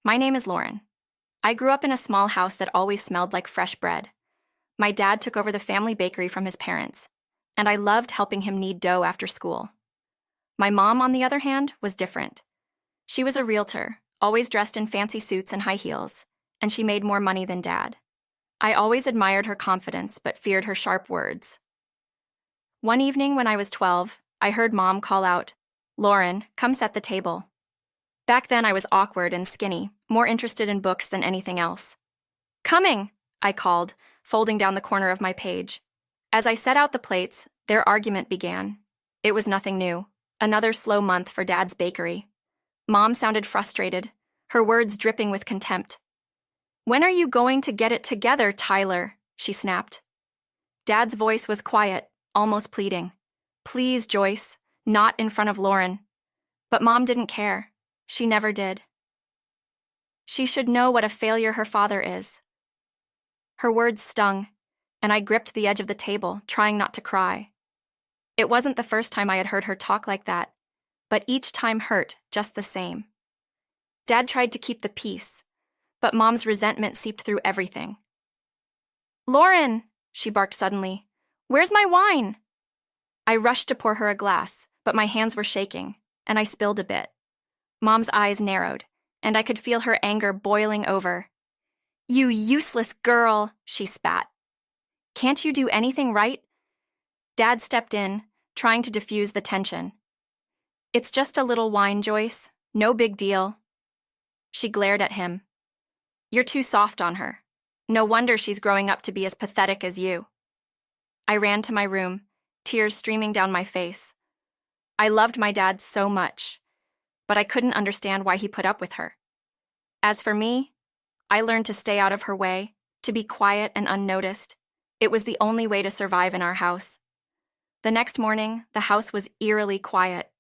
My name is Lauren. I grew up in a small house that always smelled like fresh bread. My dad took over the family bakery from his parents, and I loved helping him knead dough after school. My mom, on the other hand, was different. She was a realtor, always dressed in fancy suits and high heels, and she made more money than Dad. I always admired her confidence, but feared her sharp words. One evening when I was 12, I heard Mom call out, "Lauren, come set the table." Back then I was awkward and skinny, more interested in books than anything else. "Coming," I called, folding down the corner of my page. As I set out the plates, their argument began. It was nothing new. Another slow month for Dad's bakery. Mom sounded frustrated, her words dripping with contempt. "When are you going to get it together, Tyler?" she snapped. Dad's voice was quiet, almost pleading. "Please, Joyce, not in front of Lauren." But Mom didn't care. She never did. She should know what a failure her father is. Her words stung, and I gripped the edge of the table, trying not to cry. It wasn't the first time I had heard her talk like that, but each time hurt just the same. Dad tried to keep the peace, but Mom's resentment seeped through everything. "Lauren," she barked suddenly, "where's my wine?" I rushed to pour her a glass, but my hands were shaking, and I spilled a bit. Mom's eyes narrowed, and I could feel her anger boiling over. "You useless girl," she spat. "Can't you do anything right?" Dad stepped in, trying to diffuse the tension. "It's just a little wine, Joyce. No big deal." She glared at him. "You're too soft on her. No wonder she's growing up to be as pathetic as you." I ran to my room, tears streaming down my face. I loved my dad so much, but I couldn't understand why he put up with her. As for me, I learned to stay out of her way, to be quiet and unnoticed. It was the only way to survive in our house. The next morning, the house was eerily quiet.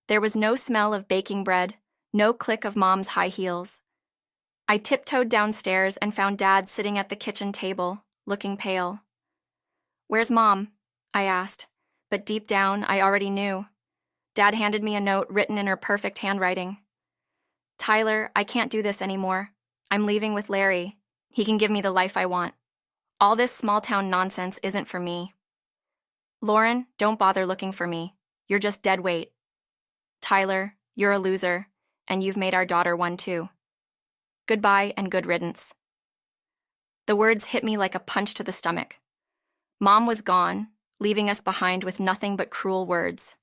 There was no smell of baking bread, no click of Mom's high heels. I tiptoed downstairs and found Dad sitting at the kitchen table, looking pale. "Where's Mom?" I asked, but deep down, I already knew. Dad handed me a note written in her perfect handwriting. "Tyler, I can't do this anymore. I'm leaving with Larry. He can give me the life I want. All this small-town nonsense isn't for me. Lauren, don't bother looking for me. You're just dead weight. Tyler, you're a loser, and you've made our daughter one too. Goodbye and good riddance." The words hit me like a punch to the stomach. Mom was gone, leaving us behind with nothing but cruel words.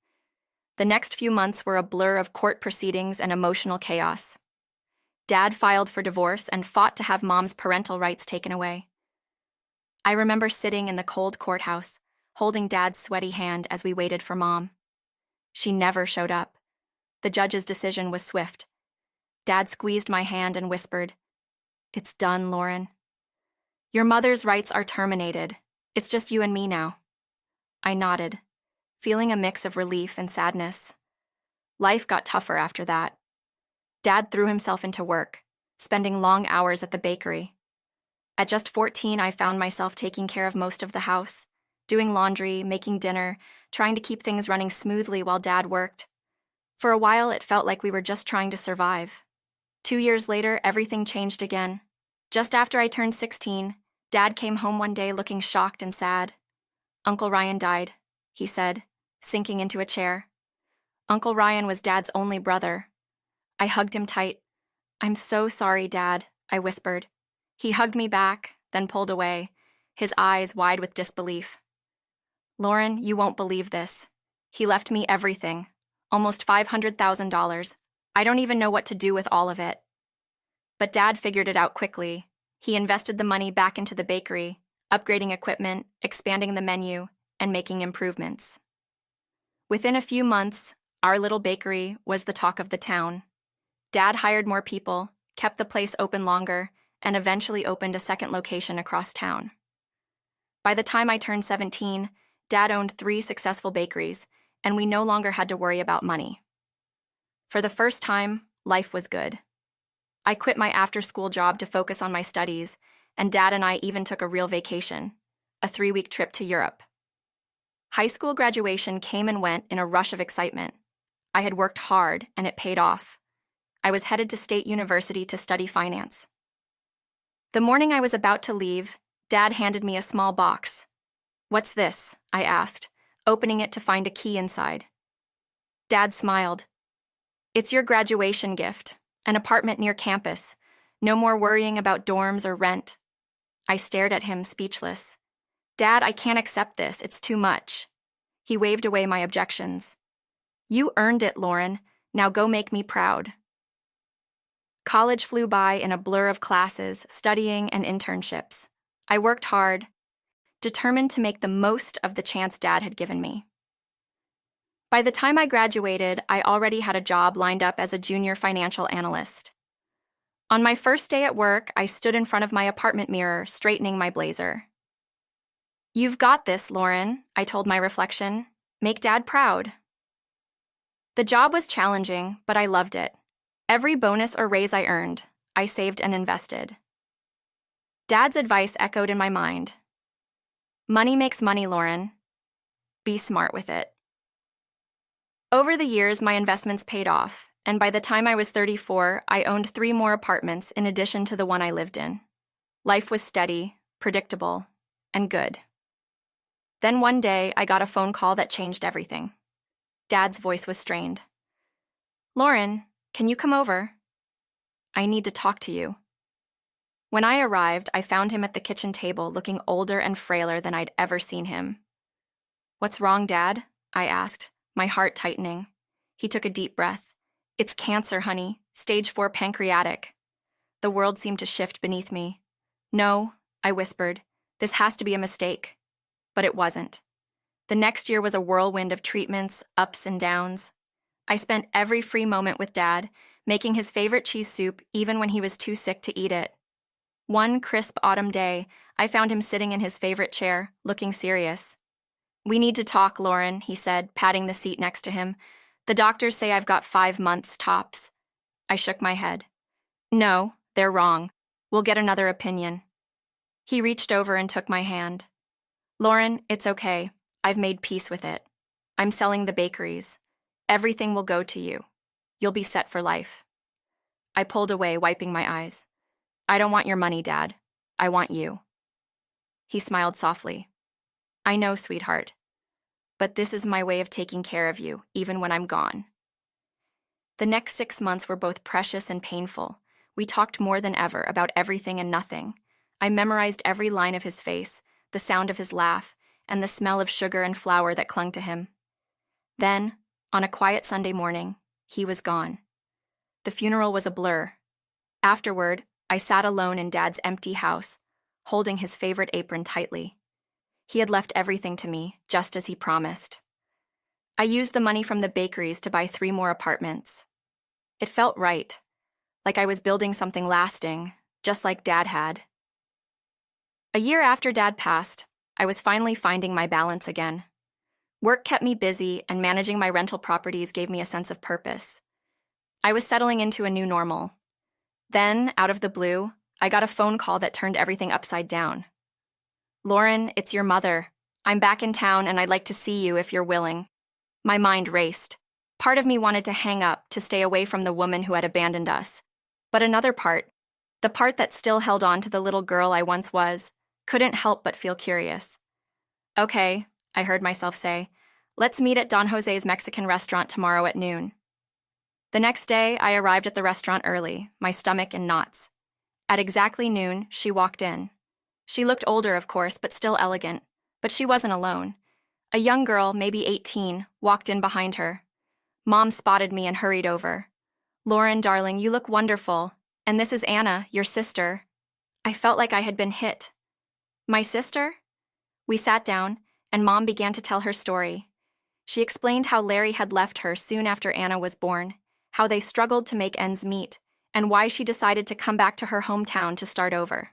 The next few months were a blur of court proceedings and emotional chaos. Dad filed for divorce and fought to have Mom's parental rights taken away. I remember sitting in the cold courthouse, holding Dad's sweaty hand as we waited for Mom. She never showed up. The judge's decision was swift. Dad squeezed my hand and whispered, "It's done, Lauren. Your mother's rights are terminated. It's just you and me now." I nodded, feeling a mix of relief and sadness. Life got tougher after that. Dad threw himself into work, spending long hours at the bakery. At just 14, I found myself taking care of most of the house, doing laundry, making dinner, trying to keep things running smoothly while Dad worked. For a while, it felt like we were just trying to survive. 2 years later, everything changed again. Just after I turned 16, Dad came home one day looking shocked and sad. "Uncle Ryan died," he said, sinking into a chair. Uncle Ryan was Dad's only brother. I hugged him tight. "I'm so sorry, Dad," I whispered. He hugged me back, then pulled away, his eyes wide with disbelief. "Lauren, you won't believe this. He left me everything, almost $500,000. I don't even know what to do with all of it." But Dad figured it out quickly. He invested the money back into the bakery, upgrading equipment, expanding the menu, and making improvements. Within a few months, our little bakery was the talk of the town. Dad hired more people, kept the place open longer, and eventually opened a second location across town. By the time I turned 17, Dad owned 3 successful bakeries, and we no longer had to worry about money. For the first time, life was good. I quit my after-school job to focus on my studies, and Dad and I even took a real vacation, a 3-week trip to Europe. High school graduation came and went in a rush of excitement. I had worked hard, and it paid off. I was headed to State University to study finance. The morning I was about to leave, Dad handed me a small box. "What's this?" I asked, opening it to find a key inside. Dad smiled. "It's your graduation gift, an apartment near campus. No more worrying about dorms or rent." I stared at him, speechless. "Dad, I can't accept this. It's too much." He waved away my objections. "You earned it, Lauren. Now go make me proud." College flew by in a blur of classes, studying, and internships. I worked hard, determined to make the most of the chance Dad had given me. By the time I graduated, I already had a job lined up as a junior financial analyst. On my first day at work, I stood in front of my apartment mirror, straightening my blazer. "You've got this, Lauren," I told my reflection. "Make Dad proud." The job was challenging, but I loved it. Every bonus or raise I earned, I saved and invested. Dad's advice echoed in my mind. "Money makes money, Lauren. Be smart with it." Over the years, my investments paid off, and by the time I was 34, I owned 3 more apartments in addition to the one I lived in. Life was steady, predictable, and good. Then one day, I got a phone call that changed everything. Dad's voice was strained. "Lauren, can you come over? I need to talk to you." When I arrived, I found him at the kitchen table, looking older and frailer than I'd ever seen him. "What's wrong, Dad?" I asked, my heart tightening. He took a deep breath. "It's cancer, honey. Stage 4 pancreatic." The world seemed to shift beneath me. "No," I whispered. "This has to be a mistake." But it wasn't. The next year was a whirlwind of treatments, ups and downs. I spent every free moment with Dad, making his favorite cheese soup even when he was too sick to eat it. One crisp autumn day, I found him sitting in his favorite chair, looking serious. "We need to talk, Lauren," he said, patting the seat next to him. "The doctors say I've got 5 months tops." I shook my head. "No, they're wrong. We'll get another opinion." He reached over and took my hand. "Lauren, it's okay. I've made peace with it. I'm selling the bakeries. Everything will go to you. You'll be set for life." I pulled away, wiping my eyes. "I don't want your money, Dad. I want you." He smiled softly. "I know, sweetheart. But this is my way of taking care of you, even when I'm gone." The next 6 months were both precious and painful. We talked more than ever about everything and nothing. I memorized every line of his face, the sound of his laugh, and the smell of sugar and flour that clung to him. Then, on a quiet Sunday morning, he was gone. The funeral was a blur. Afterward, I sat alone in Dad's empty house, holding his favorite apron tightly. He had left everything to me, just as he promised. I used the money from the bakeries to buy 3 more apartments. It felt right, like I was building something lasting, just like Dad had. A year after Dad passed, I was finally finding my balance again. Work kept me busy, and managing my rental properties gave me a sense of purpose. I was settling into a new normal. Then, out of the blue, I got a phone call that turned everything upside down. "Lauren, it's your mother. I'm back in town and I'd like to see you if you're willing." My mind raced. Part of me wanted to hang up, to stay away from the woman who had abandoned us. But another part, the part that still held on to the little girl I once was, couldn't help but feel curious. "Okay," I heard myself say. "Let's meet at Don Jose's Mexican restaurant tomorrow at noon." The next day, I arrived at the restaurant early, my stomach in knots. At exactly noon, she walked in. She looked older, of course, but still elegant. But she wasn't alone. A young girl, maybe 18, walked in behind her. Mom spotted me and hurried over. "Lauren, darling, you look wonderful. And this is Anna, your sister." I felt like I had been hit. "My sister?" We sat down, and Mom began to tell her story. She explained how Larry had left her soon after Anna was born, how they struggled to make ends meet, and why she decided to come back to her hometown to start over.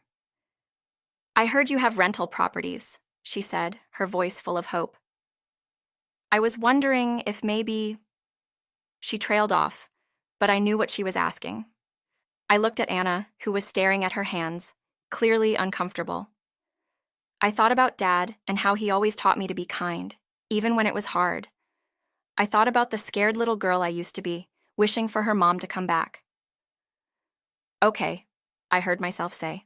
"I heard you have rental properties," she said, her voice full of hope. "I was wondering if maybe—" She trailed off, but I knew what she was asking. I looked at Anna, who was staring at her hands, clearly uncomfortable. I thought about Dad and how he always taught me to be kind, even when it was hard. I thought about the scared little girl I used to be, wishing for her mom to come back. Okay, I heard myself say.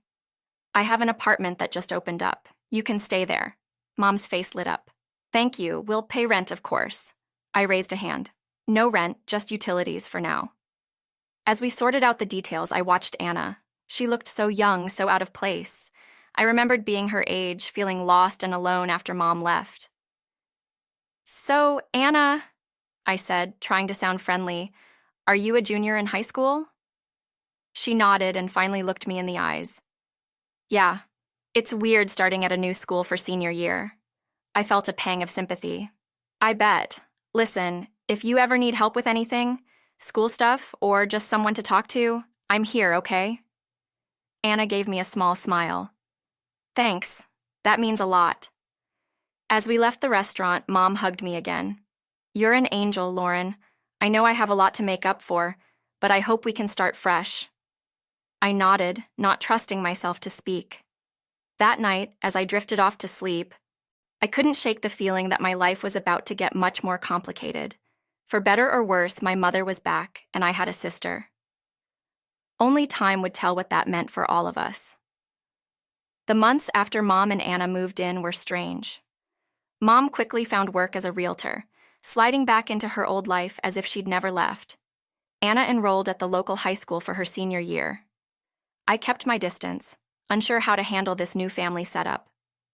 I have an apartment that just opened up. You can stay there. Mom's face lit up. Thank you, we'll pay rent, of course. I raised a hand. No rent, just utilities for now. As we sorted out the details, I watched Anna. She looked so young, so out of place. I remembered being her age, feeling lost and alone after Mom left. So, Anna, I said, trying to sound friendly, are you a junior in high school? She nodded and finally looked me in the eyes. Yeah, it's weird starting at a new school for senior year. I felt a pang of sympathy. I bet. Listen, if you ever need help with anything, school stuff, or just someone to talk to, I'm here, okay? Anna gave me a small smile. Thanks. That means a lot. As we left the restaurant, Mom hugged me again. You're an angel, Lauren. I know I have a lot to make up for, but I hope we can start fresh. I nodded, not trusting myself to speak. That night, as I drifted off to sleep, I couldn't shake the feeling that my life was about to get much more complicated. For better or worse, my mother was back, and I had a sister. Only time would tell what that meant for all of us. The months after Mom and Anna moved in were strange. Mom quickly found work as a realtor, sliding back into her old life as if she'd never left. Anna enrolled at the local high school for her senior year. I kept my distance, unsure how to handle this new family setup.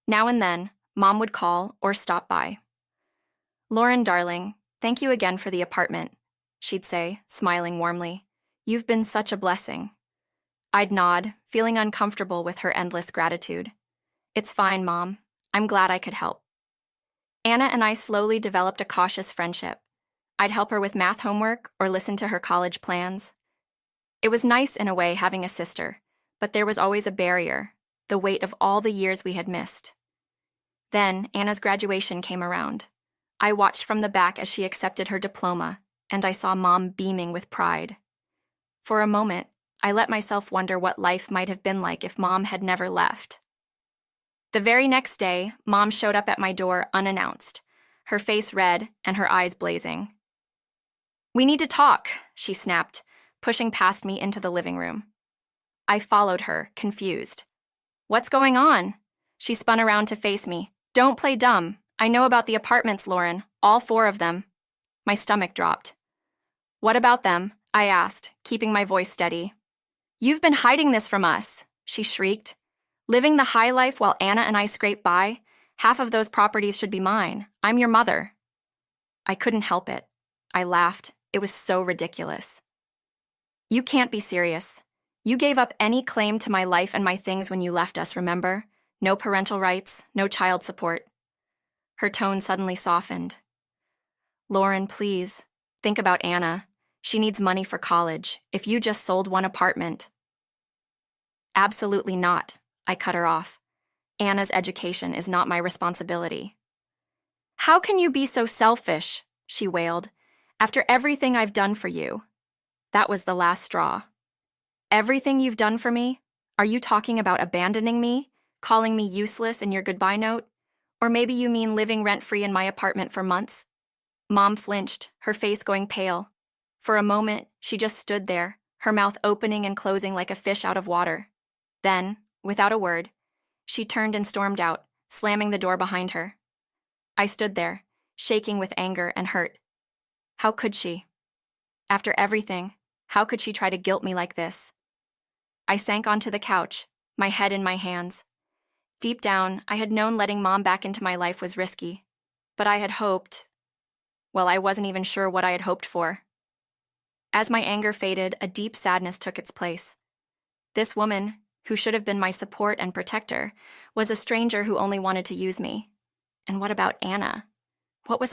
Now and then, Mom would call or stop by. Lauren, darling, thank you again for the apartment, she'd say, smiling warmly. You've been such a blessing. I'd nod, feeling uncomfortable with her endless gratitude. It's fine, Mom. I'm glad I could help. Anna and I slowly developed a cautious friendship. I'd help her with math homework or listen to her college plans. It was nice in a way having a sister, but there was always a barrier, the weight of all the years we had missed. Then Anna's graduation came around. I watched from the back as she accepted her diploma, and I saw Mom beaming with pride. For a moment, I let myself wonder what life might have been like if Mom had never left. The very next day, Mom showed up at my door unannounced, her face red and her eyes blazing. We need to talk, she snapped, pushing past me into the living room. I followed her, confused. What's going on? She spun around to face me. Don't play dumb. I know about the apartments, Lauren, all 4 of them. My stomach dropped. What about them? I asked, keeping my voice steady. You've been hiding this from us, she shrieked. Living the high life while Anna and I scrape by, half of those properties should be mine. I'm your mother. I couldn't help it. I laughed. It was so ridiculous. You can't be serious. You gave up any claim to my life and my things when you left us, remember? No parental rights, no child support. Her tone suddenly softened. Lauren, please, think about Anna. She needs money for college. If you just sold 1 apartment. Absolutely not, I cut her off. Anna's education is not my responsibility. How can you be so selfish? She wailed. After everything I've done for you. That was the last straw. Everything you've done for me? Are you talking about abandoning me? Calling me useless in your goodbye note? Or maybe you mean living rent-free in my apartment for months? Mom flinched, her face going pale. For a moment, she just stood there, her mouth opening and closing like a fish out of water. Then, without a word, she turned and stormed out, slamming the door behind her. I stood there, shaking with anger and hurt. How could she? After everything, how could she try to guilt me like this? I sank onto the couch, my head in my hands. Deep down, I had known letting Mom back into my life was risky, but I had hoped. Well, I wasn't even sure what I had hoped for. As my anger faded, a deep sadness took its place. This woman, who should have been my support and protector, was a stranger who only wanted to use me. And what about Anna? What was